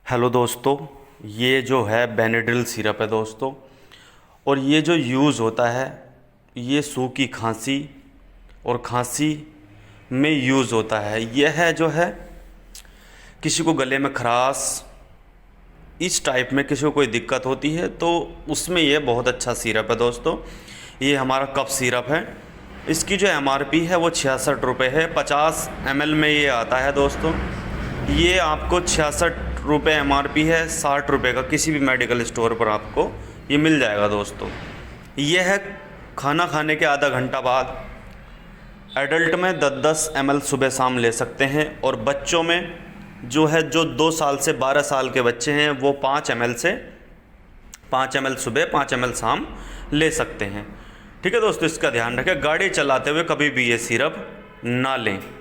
Hello दोस्तों, ये जो है बेनेड्रिल सिरप है दोस्तों। और ये जो यूज़ होता है ये सूखी खांसी और खांसी में यूज़ होता है। यह जो है किसी को गले में खराश इस टाइप में किसी को कोई दिक्कत होती है तो उसमें ये बहुत अच्छा सिरप है दोस्तों। ये हमारा कफ सिरप है। इसकी जो एमआरपी है वो 66 रुपये है। 50 ml में ये आता है दोस्तों। ये आपको 66 रुपये एमआरपी है। 60 रुपये का किसी भी मेडिकल स्टोर पर आपको ये मिल जाएगा दोस्तों। यह है खाना खाने के आधा घंटा बाद एडल्ट में 10-10 ml सुबह शाम ले सकते हैं। और बच्चों में जो 2 साल से 12 साल के बच्चे हैं वो 5 ml सुबह 5 ml शाम ले सकते हैं। ठीक है दोस्तों, इसका ध्यान रखें। गाड़ी चलाते हुए कभी भी ये सिरप ना लें।